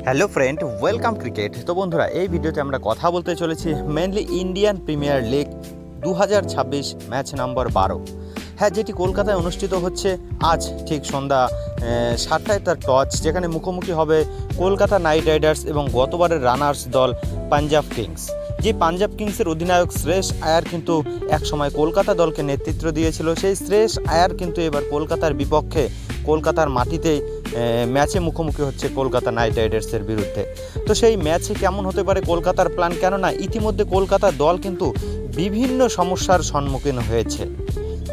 Hello friend, welcome cricket. তো বন্ধুরা, এই ভিডিওতে আমরা কথা বলতে চলেছি mainly Indian Premier League 2026 match number 12। হ্যাঁ, যেটি কলকাতায় অনুষ্ঠিত হচ্ছে আজ ঠিক সন্ধ্যা 7টায় তার টস, যেখানে মুখোমুখি হবে কলকাতা নাইট রাইডার্স এবং গতবারের রানার্স দল পাঞ্জাব কিংস। যে পাঞ্জাব কিংসের অধিনায়ক শ্রেয়স আয়ার কিন্তু একসময় কলকাতা দলকে নেতৃত্ব দিয়েছিল, সেই শ্রেয়স আয়ার কিন্তু এবার কলকাতার বিপক্ষে কলকাতার মাটিতেই ম্যাচে মুখোমুখি হচ্ছে কলকাতা নাইট রাইডার্সের বিরুদ্ধে। তো সেই ম্যাচে কেমন হতে পারে কলকাতার প্ল্যান, কেননা ইতিমধ্যে কলকাতার দল কিন্তু বিভিন্ন সমস্যার সম্মুখীন হয়েছে।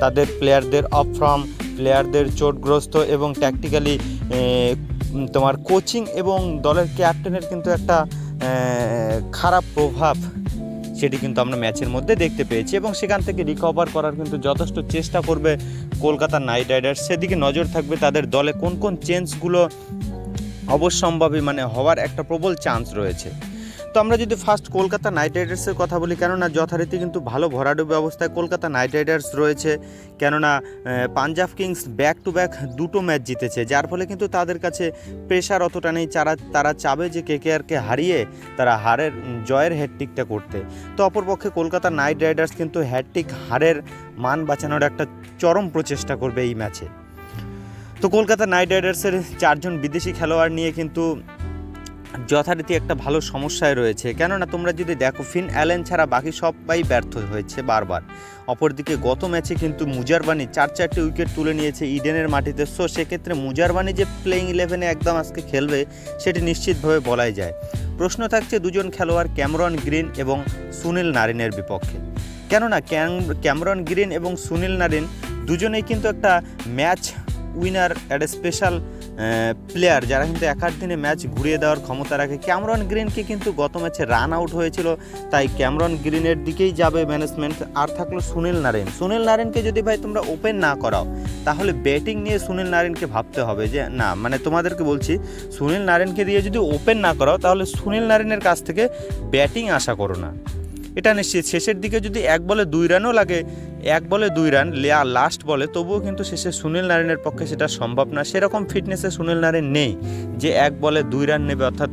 তাদের প্লেয়ারদের অফ ফর্ম, প্লেয়ারদের চোটগ্রস্ত এবং ট্যাকটিক্যালি তোমার কোচিং এবং দলের ক্যাপ্টেনের কিন্তু একটা খারাপ প্রভাব, সেটি কিন্তু আমরা ম্যাচের মধ্যে দেখতে পেয়েছি এবং সেখান থেকে রিকভার করার কিন্তু যথেষ্ট চেষ্টা করবে কলকাতা নাইট রাইডার্স। সেদিকে নজর থাকবে তাদের দলে কোন কোন চেঞ্জগুলো অবশ্যম্ভাবী হওয়ার একটা প্রবল চান্স রয়েছে। তো আমরা যদি ফার্স্ট কলকাতা নাইট রাইডার্সের কথা বলি, কেননা যথারীতি কিন্তু ভালো ভরাডুবি অবস্থায় কলকাতা নাইট রাইডার্স রয়েছে, কেননা Punjab Kings back to back দুটো ম্যাচ জিতেছে, যার ফলে কিন্তু তাদের কাছে প্রেশার অতটা নেই। তারা চাবে যে কেকেআরকে হারিয়ে তারা জয়ের হ্যাটট্রিকটা করতে। তো অপরপক্ষে কলকাতা নাইট রাইডার্স কিন্তু হ্যাটট্রিক হারের মান বাঁচানোর একটা চরম প্রচেষ্টা করবে এই ম্যাচে। তো কলকাতা নাইট রাইডার্সের 4জন বিদেশি খেলোয়াড় নিয়ে কিন্তু যথারীতি একটা ভালো সমস্যায় রয়েছে, কেননা তোমরা যদি দেখো ফিন অ্যালেন ছাড়া বাকি সবাই ব্যর্থ হয়েছে বারবার। অপরদিকে গত ম্যাচে কিন্তু মুজারবানি 4-4টে উইকেট তুলে নিয়েছে ইডেনের মাটিতে। সো সেক্ষেত্রে মুজারবানি যে প্লেইং 11-এ একদম আজকে খেলবে সেটি নিশ্চিতভাবে বলাই যায়। প্রশ্ন থাকছে দুজন খেলোয়াড় ক্যামেরন গ্রিন এবং সুনীল নারিনের বিপক্ষে, কেননা ক্যামেরন গ্রিন এবং সুনীল নারিন দুজনেই কিন্তু একটা ম্যাচ উইনার, একটা স্পেশাল প্লেয়ার যারা কিন্তু একার দিনে ম্যাচ ঘুরিয়ে দেওয়ার ক্ষমতা রাখে। ক্যামেরন গ্রিনকে কিন্তু গত ম্যাচে রান আউট হয়েছিল, তাই ক্যামেরন গ্রিনের দিকেই যাবে ম্যানেজমেন্ট। আর থাকলো সুনীল নারিনকে যদি ভাই তোমরা ওপেন না করাও, তাহলে ব্যাটিং নিয়ে সুনীল নারিনকে ভাবতে হবে যে না, তোমাদেরকে বলছি সুনীল নারিনকে দিয়ে যদি ওপেন না করাও, তাহলে সুনীল নারিনের কাছ থেকে ব্যাটিং আশা করো না, এটা নিশ্চিত। শেষের দিকে যদি 1 বলে 2 রানও লাগে, 1 বলে 2 রান লাস্ট বলে, তবুও কিন্তু শেষে সুনীল নারিনের পক্ষে সেটা সম্ভব না। সেরকম ফিটনেসে সুনীল নারিন নেই যে 1 বলে 2 রান নেবে, অর্থাৎ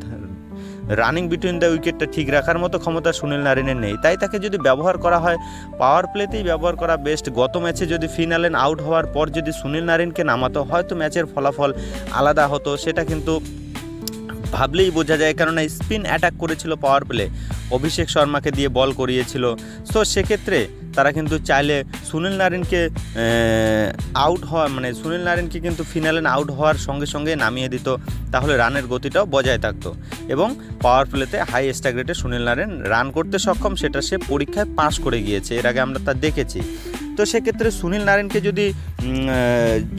রানিং বিটুইন দ্য উইকেটটা ঠিক রাখার মতো ক্ষমতা সুনীল নারিনের নেই। তাই তাকে যদি ব্যবহার করা হয়, পাওয়ার প্লেতেই ব্যবহার করা বেস্ট। গত ম্যাচে যদি ফিন অ্যালেন আউট হওয়ার পর যদি সুনীল নারিনকে নামাতো, হয়তো ম্যাচের ফলাফল আলাদা হতো। সেটা কিন্তু ভাবলেই বোঝা যায়, কেননা স্পিন অ্যাটাক করেছিল পাওয়ার প্লে, অভিষেক শর্মাকে দিয়ে বল করিয়েছিল। সো সেক্ষেত্রে তারা কিন্তু চাইলে সুনীল নারিনকে সুনীল নারিনকে কিন্তু ফিনালেন আউট হওয়ার সঙ্গে সঙ্গে নামিয়ে দিত, তাহলে রানের গতিটাও বজায় থাকতো এবং পাওয়ার প্লেতে হাই স্ট্রাইক রেটে সুনীল নারিন রান করতে সক্ষম, সেটা সে পরীক্ষায় পাশ করে গিয়েছে, এর আগে আমরা তা দেখেছি। তো সেক্ষেত্রে সুনীল নারিনকে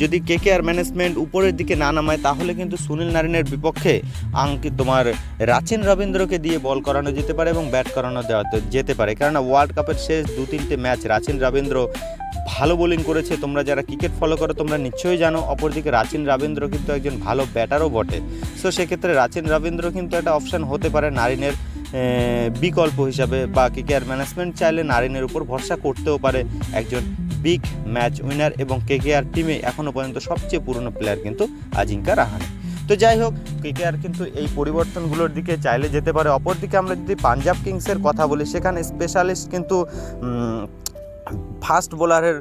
যদি কেকেআর ম্যানেজমেন্ট উপরের দিকে না নামায়, তাহলে কিন্তু সুনীল নারিনের বিপক্ষে রাচিন রবীন্দ্রকে দিয়ে বল করানো যেতে পারে এবং ব্যাট করানো যেতে পারে, কেননা ওয়ার্ল্ড কাপের শেষ 2-3টে ম্যাচ রাচিন রবীন্দ্র ভালো বোলিং করেছে। তোমরা যারা ক্রিকেট ফলো করো তোমরা নিশ্চয়ই জানো। অপরদিকে রাচিন রবীন্দ্র কিন্তু একজন ভালো ব্যাটারও বটে। সো সেক্ষেত্রে রাচিন রবীন্দ্র কিন্তু একটা অপশান হতে পারে নারিনের বিকল্প হিসাবে, বা কেকেআর ম্যানেজমেন্ট চাইলে নারিনের উপর ভরসা করতেও পারে। একজন বিগ ম্যাচ উইনার এবং কেকেআর টিমে এখনও পর্যন্ত সবচেয়ে পুরনো প্লেয়ার কিন্তু আজিঙ্কা রাহানে। তো যাই হোক, কেকেআর কিন্তু এই পরিবর্তনগুলোর দিকে চাইলে যেতে পারে। অপরদিকে আমরা যদি পাঞ্জাব কিংসের কথা বলি, সেখানে স্পেশালিস্ট কিন্তু ফাস্ট বোলারের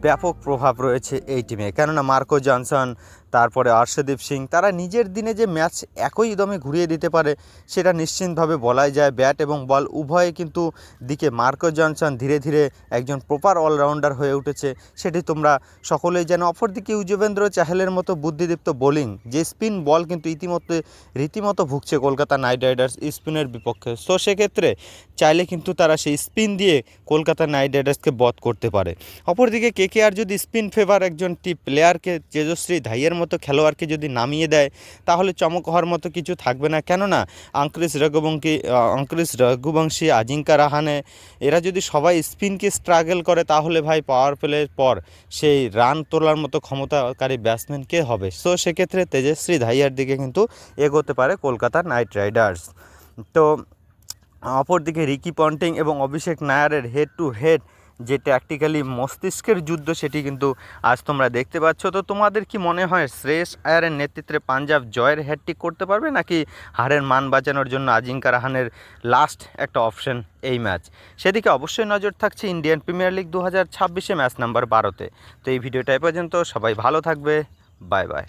ব্যাপক প্রভাব রয়েছে এই টিমে, কেননা মার্কো জনসন, তারপরে অর্শদীপ সিং, তারা নিজের দিনে যে ম্যাচ একই দমে ঘুরিয়ে দিতে পারে সেটা নিশ্চিতভাবে বলাই যায়। ব্যাট এবং বল উভয়ে কিন্তু দিকে মার্কো জনসন ধীরে ধীরে একজন প্রপার অলরাউন্ডার হয়ে উঠেছে, সেটি তোমরা সকলেই জানো। অপরদিকে যুজবেন্দ্র চাহেলের মতো বুদ্ধিদীপ্ত বোলিং, যে স্পিন বল কিন্তু ইতিমধ্যে রীতিমতো ভুগছে কলকাতা নাইট রাইডার্স স্পিনের বিপক্ষে। সো সেক্ষেত্রে চাইলে কিন্তু তারা সেই স্পিন দিয়ে কলকাতা নাইট রাইডার্সকে বধ করতে পারে। অপরদিকে কেকেআর যদি স্পিন ফেভার একজন প্লেয়ারকে, তেজশ্রী ধাইয়ের মতো খেলোয়াড়কে যদি নামিয়ে দেয়, তাহলে চমক হওয়ার মতো কিছু থাকবে না, কেননা আঙ্কুরিশ রঘুবংশী, আজিঙ্কা রাহানে, এরা যদি সবাই স্পিনকে স্ট্রাগল করে, তাহলে ভাই পাওয়ার প্লের পর সেই রান তোলার মতো ক্ষমতাকারী ব্যাটসম্যান কে হবে? সো সেক্ষেত্রে তেজশ্রী ধাইয়ার দিকে কিন্তু এগোতে পারে কলকাতা নাইট রাইডার্স। তো অপরদিকে রিকি পন্টিং এবং অভিষেক নায়ারের হেড টু হেড যে ট্যাকটিক্যালি মস্তিষ্কের যুদ্ধ সেটি কিন্তু আজ তোমরা দেখতে পাচ্ছ। তো তোমাদের কি মনে হয় শ্রেয়স আয়ারের নেতৃত্বে পাঞ্জাব জয়ের হ্যাটট্রিক করতে পারবে, নাকি হারের মান বাঁচানোর জন্য আজিঙ্কা রাহানের লাস্ট একটা অপশন এই ম্যাচ? সেদিকে অবশ্যই নজর থাকছে Indian Premier League 2026 match number 12-তে। তো এই ভিডিওটা এ পর্যন্ত, সবাই ভালো থাকবে, বাই বাই।